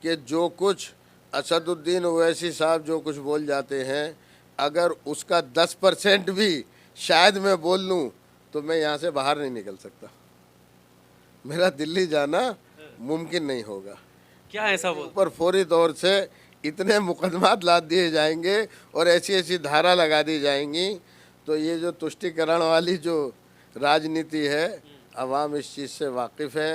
कि जो कुछ असदुद्दीन ओवैसी साहब जो कुछ बोल जाते हैं, अगर उसका 10% भी शायद मैं बोल लूँ तो मैं यहाँ से बाहर नहीं निकल सकता। मेरा दिल्ली जाना मुमकिन नहीं होगा। क्या ऐसा बोल ऊपर फौरी तौर से इतने मुकदमात लाद दिए जाएंगे और ऐसी ऐसी धारा लगा दी जाएंगी, तो ये जो तुष्टिकरण वाली जो राजनीति है, अवाम इस चीज़ से वाकिफ़ है।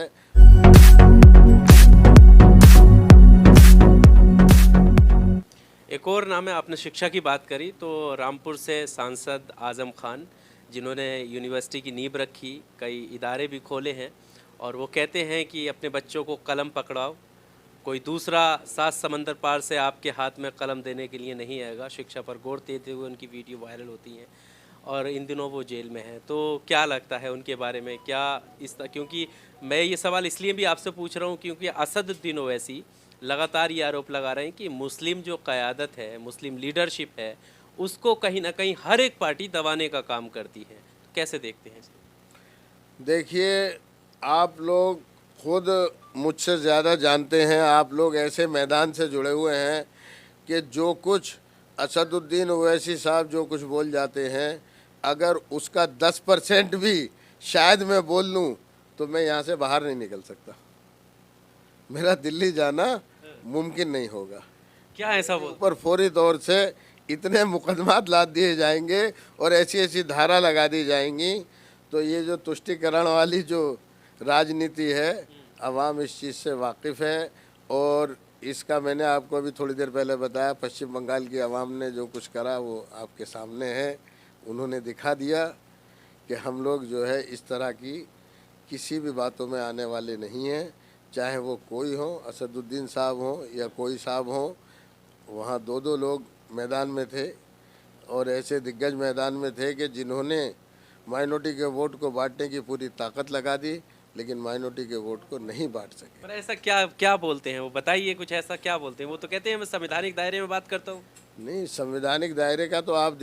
एक और नाम है, आपने शिक्षा की बात करी तो रामपुर से सांसद आज़म खान, जिन्होंने यूनिवर्सिटी की नींव रखी, कई इदारे भी खोले हैं, और वो कहते हैं कि अपने बच्चों को कलम पकड़ाओ, कोई दूसरा 7 समंदर पार से आपके हाथ में कलम देने के लिए नहीं आएगा। शिक्षा पर गौर देते हुए उनकी वीडियो वायरल होती हैं और इन दिनों वो जेल में हैं। तो क्या लगता है उनके बारे में, क्या क्योंकि मैं ये सवाल इसलिए भी आपसे पूछ रहा हूँ क्योंकि असदुद्दीन ओवैसी लगातार ये आरोप लगा रहे हैं कि मुस्लिम जो क़यादत है, मुस्लिम लीडरशिप है, उसको कहीं ना कहीं हर एक पार्टी दबाने का काम करती है। तो कैसे देखते हैं इसको? देखिए, आप लोग खुद मुझसे ज़्यादा जानते हैं, आप लोग ऐसे मैदान से जुड़े हुए हैं कि जो कुछ असदुद्दीन ओवैसी साहब जो कुछ बोल जाते हैं, अगर उसका 10% भी शायद मैं बोल लूँ तो मैं यहाँ से बाहर नहीं निकल सकता। मेरा दिल्ली जाना मुमकिन नहीं होगा। क्या ऐसा बोल ऊपर फौरी तौर से इतने मुकदमात लाद दिए जाएंगे और ऐसी ऐसी धारा लगा दी जाएंगी, तो ये जो तुष्टिकरण वाली जो राजनीति है, अवाम इस चीज़ से वाकिफ़ है। और इसका मैंने आपको अभी थोड़ी देर पहले बताया, पश्चिम बंगाल की आवाम ने जो कुछ करा वो आपके सामने है। उन्होंने दिखा दिया कि हम लोग जो है इस तरह की किसी भी बातों में आने वाले नहीं हैं, चाहे वो कोई हो, असदुद्दीन साहब हो या कोई साहब हो। वहाँ दो दो लोग मैदान में थे और ऐसे दिग्गज मैदान में थे कि जिन्होंने माइनॉरिटी के वोट को बांटने की पूरी ताकत लगा दी, लेकिन माइनॉरिटी के वोट को नहीं बांट सके। पर ऐसा क्या क्या बोलते हैं वो, बताइए कुछ ऐसा क्या बोलते हैं? वो तो कहते हैं मैं संवैधानिक दायरे में बात करता हूँ। नहीं, संवैधानिक दायरे का तो आप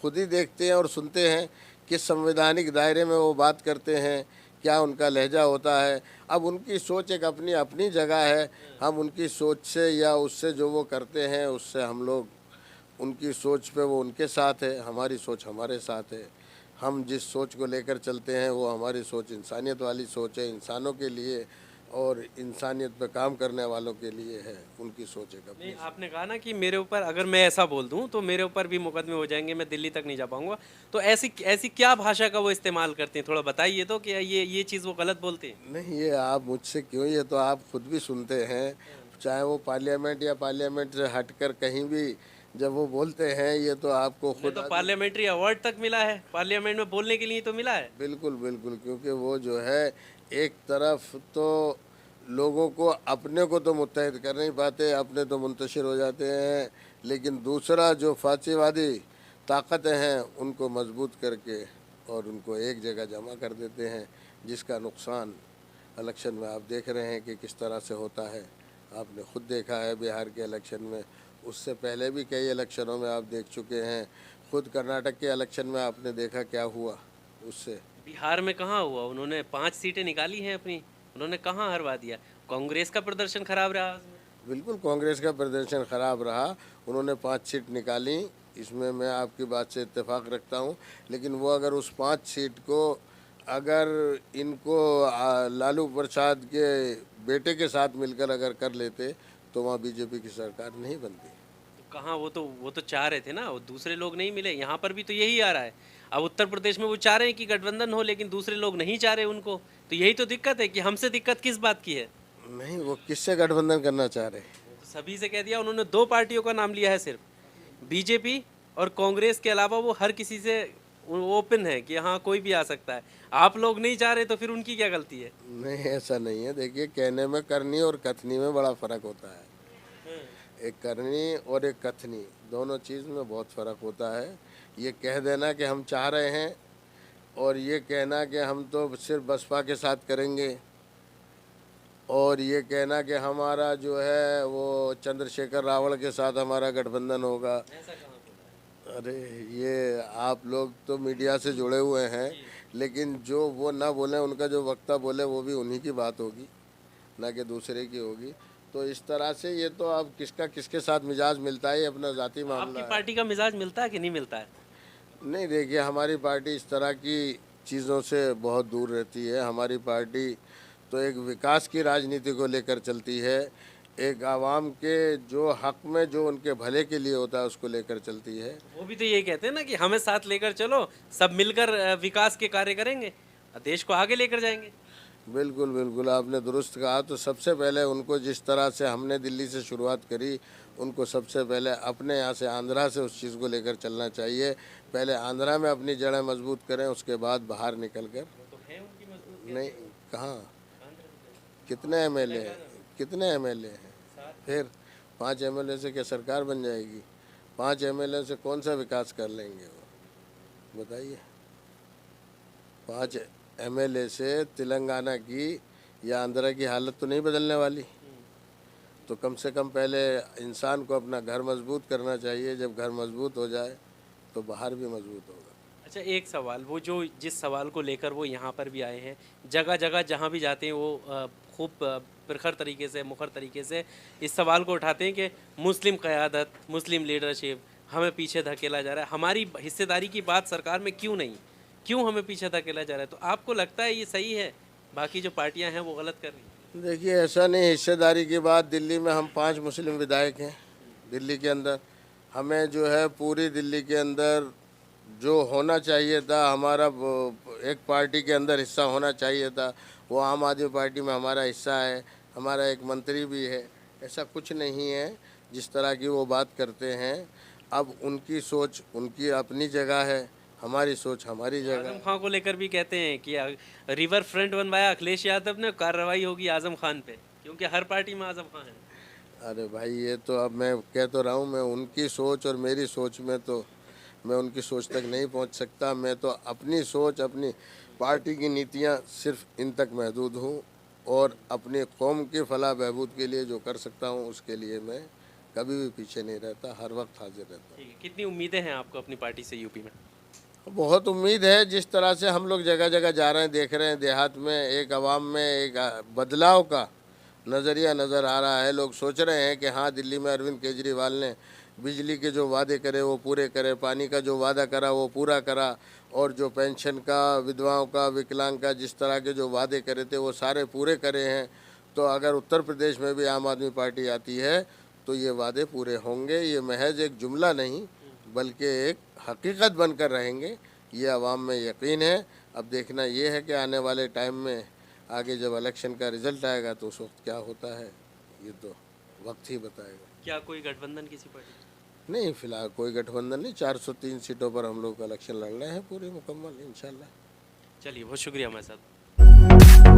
खुद ही देखते हैं और सुनते हैं कि संवैधानिक दायरे में वो बात करते हैं, क्या उनका लहजा होता है। अब उनकी सोच एक अपनी अपनी जगह है। हम उनकी सोच से या उससे जो वो करते हैं उससे हम लोग उनकी सोच पे वो उनके साथ है, हमारी सोच हमारे साथ है। हम जिस सोच को लेकर चलते हैं वो हमारी सोच इंसानियत वाली सोच है, इंसानों के लिए और इंसानियत पे काम करने वालों के लिए है। उनकी सोच है नहीं, अपनी। आपने कहा ना कि मेरे ऊपर अगर मैं ऐसा बोल दूं तो मेरे ऊपर भी मुकदमे हो जाएंगे, मैं दिल्ली तक नहीं जा पाऊंगा। तो ऐसी ऐसी क्या भाषा का वो इस्तेमाल करते हैं, थोड़ा बताइए तो, कि ये चीज़ वो गलत बोलते हैं? नहीं, ये आप मुझसे क्यों, ये तो आप खुद भी सुनते हैं, चाहे वो पार्लियामेंट या पार्लियामेंट से हटकर कहीं भी जब वो बोलते हैं, ये तो आपको उन्हें खुद तो पार्लियामेंट्री अवार्ड तक मिला है, पार्लियामेंट में बोलने के लिए तो मिला है। बिल्कुल बिल्कुल, क्योंकि वो जो है एक तरफ तो लोगों को अपने को तो मुत्तहिद कर नहीं पाते, अपने तो मुंतशिर हो जाते हैं, लेकिन दूसरा जो फासीवादी ताकतें हैं उनको मजबूत करके और उनको एक जगह जमा कर देते हैं, जिसका नुकसान इलेक्शन में आप देख रहे हैं कि किस तरह से होता है। आपने खुद देखा है बिहार के इलेक्शन में, उससे पहले भी कई इलेक्शनों में आप देख चुके हैं। खुद कर्नाटक के इलेक्शन में आपने देखा क्या हुआ उससे। बिहार में कहाँ हुआ? उन्होंने 5 सीटें निकाली हैं अपनी, उन्होंने कहाँ हरवा दिया? कांग्रेस का प्रदर्शन खराब रहा उसमें। बिल्कुल कांग्रेस का प्रदर्शन खराब रहा, उन्होंने 5 सीट निकाली, इसमें मैं आपकी बात से इत्तेफाक रखता हूँ। लेकिन वो अगर उस 5 सीट को अगर इनको लालू प्रसाद के बेटे के साथ मिलकर अगर कर लेते तो वहाँ बीजेपी की सरकार नहीं बनती। तो कहाँ, वो तो चाह रहे थे ना, वो दूसरे लोग नहीं मिले। यहाँ पर भी तो यही आ रहा है। अब उत्तर प्रदेश में वो चाह रहे हैं कि गठबंधन हो, लेकिन दूसरे लोग नहीं चाह रहे उनको। तो यही तो दिक्कत है कि हमसे दिक्कत किस बात की है? नहीं, वो किससे गठबंधन करना चाह रहे? तो सभी से कह दिया उन्होंने, 2 पार्टियों का नाम लिया है सिर्फ, बीजेपी और कांग्रेस के अलावा वो हर किसी से ओपन है कि हाँ कोई भी आ सकता है। आप लोग नहीं चाह रहे तो फिर उनकी क्या गलती है? नहीं, ऐसा नहीं है। देखिए, कहने में करनी और कथनी में बड़ा फ़र्क होता है। एक करनी और एक कथनी, दोनों चीज़ में बहुत फ़र्क होता है। ये कह देना कि हम चाह रहे हैं और ये कहना कि हम तो सिर्फ बसपा के साथ करेंगे, और ये कहना कि हमारा जो है वो चंद्रशेखर रावण के साथ हमारा गठबंधन होगा। ऐसा कहाँ बोला है? अरे, ये आप लोग तो मीडिया से जुड़े हुए हैं, लेकिन जो वो ना बोले, उनका जो वक्ता बोले वो भी उन्हीं की बात होगी, ना कि दूसरे की होगी। तो इस तरह से ये तो अब किसका किसके साथ मिजाज मिलता है, ये अपना ज़ाती मामला आपकी है। पार्टी का मिजाज मिलता है कि नहीं मिलता है? नहीं, देखिए हमारी पार्टी इस तरह की चीज़ों से बहुत दूर रहती है। हमारी पार्टी तो एक विकास की राजनीति को लेकर चलती है, एक आवाम के जो हक में जो उनके भले के लिए होता है उसको लेकर चलती है। वो भी तो यही कहते हैं ना कि हमें साथ लेकर चलो, सब मिलकर विकास के कार्य करेंगे, देश को आगे लेकर जाएंगे। बिल्कुल बिल्कुल, आपने दुरुस्त कहा। तो सबसे पहले उनको जिस तरह से हमने दिल्ली से शुरुआत करी, उनको सबसे पहले अपने यहाँ से आंध्रा से उस चीज़ को लेकर चलना चाहिए। पहले आंध्रा में अपनी जड़ें मजबूत करें, उसके बाद बाहर निकल कर। तो है उनकी मजबूत। नहीं, कहाँ, कितने एमएलए हैं, कितने एमएलए हैं? फिर 5 एमएलए से क्या सरकार बन जाएगी? 5 एमएलए से कौन सा विकास कर लेंगे वो, बताइए? 5 एमएलए से तेलंगाना की या आंध्रा की हालत तो नहीं बदलने वाली। तो कम से कम पहले इंसान को अपना घर मजबूत करना चाहिए। जब घर मजबूत हो जाए तो बाहर भी मजबूत होगा। अच्छा, एक सवाल, वो जो जिस सवाल को लेकर वो यहाँ पर भी आए हैं, जगह जगह जहाँ भी जाते हैं वो खूब प्रखर तरीके से, मुखर तरीके से इस सवाल को उठाते हैं कि मुस्लिम क़यादत, मुस्लिम लीडरशिप हमें पीछे धकेला जा रहा है। हमारी हिस्सेदारी की बात सरकार में क्यों नहीं, क्यों हमें पीछे धकेला जा रहा है? तो आपको लगता है ये सही है, बाकी जो पार्टियां हैं वो गलत कर रही हैं? देखिए, ऐसा नहीं, हिस्सेदारी की बात, दिल्ली में हम 5 मुस्लिम विधायक हैं। दिल्ली के अंदर हमें जो है पूरी दिल्ली के अंदर जो होना चाहिए था, हमारा एक पार्टी के अंदर हिस्सा होना चाहिए था, वो आम आदमी पार्टी में हमारा हिस्सा है, हमारा एक मंत्री भी है। ऐसा कुछ नहीं है जिस तरह की वो बात करते हैं। अब उनकी सोच उनकी अपनी जगह है, हमारी सोच हमारी जगह आजम है। खान को लेकर भी कहते हैं कि रिवर फ्रंट बनवाया अखिलेश यादव ने, कार्रवाई होगी आजम खान पे, क्योंकि हर पार्टी में आजम खान है। अरे भाई, ये तो अब मैं कह तो रहा हूँ, मैं उनकी सोच और मेरी सोच में तो मैं उनकी सोच तक नहीं पहुँच सकता। मैं तो अपनी सोच, अपनी पार्टी की नीतियाँ सिर्फ इन तक महदूद हूँ, और अपनी कौम की फलाह बहबूद के लिए जो कर सकता हूँ उसके लिए मैं कभी भी पीछे नहीं रहता, हर वक्त हाजिर रहता ठीक है, कितनी उम्मीदें हैं आपको अपनी पार्टी से यूपी में? हूँ। बहुत उम्मीद है, जिस तरह से हम लोग जगह जगह जा रहे हैं, देख रहे हैं, देहात में एक आवाम में एक बदलाव का नज़रिया नज़र आ रहा है। लोग सोच रहे हैं कि हाँ, दिल्ली में अरविंद केजरीवाल ने बिजली के जो वादे करे वो पूरे करे, पानी का जो वादा करा वो पूरा करा, और जो पेंशन का, विधवाओं का, विकलांग का, जिस तरह के जो वादे करे थे वो सारे पूरे करे हैं। तो अगर उत्तर प्रदेश में भी आम आदमी पार्टी आती है तो ये वादे पूरे होंगे। ये महज एक जुमला नहीं बल्कि एक हकीकत बनकर रहेंगे, ये आवाम में यकीन है। अब देखना ये है कि आने वाले टाइम में आगे जब इलेक्शन का रिजल्ट आएगा तो उस वक्त क्या होता है, ये तो वक्त ही बताएगा। क्या कोई गठबंधन किसी पार्टी? नहीं, फिलहाल कोई गठबंधन नहीं। 403 सीटों पर हम लोग इलेक्शन लड़ रहे हैं पूरे मुकम्मल इंशाल्लाह। चलिए, बहुत शुक्रिया हमारे साथ।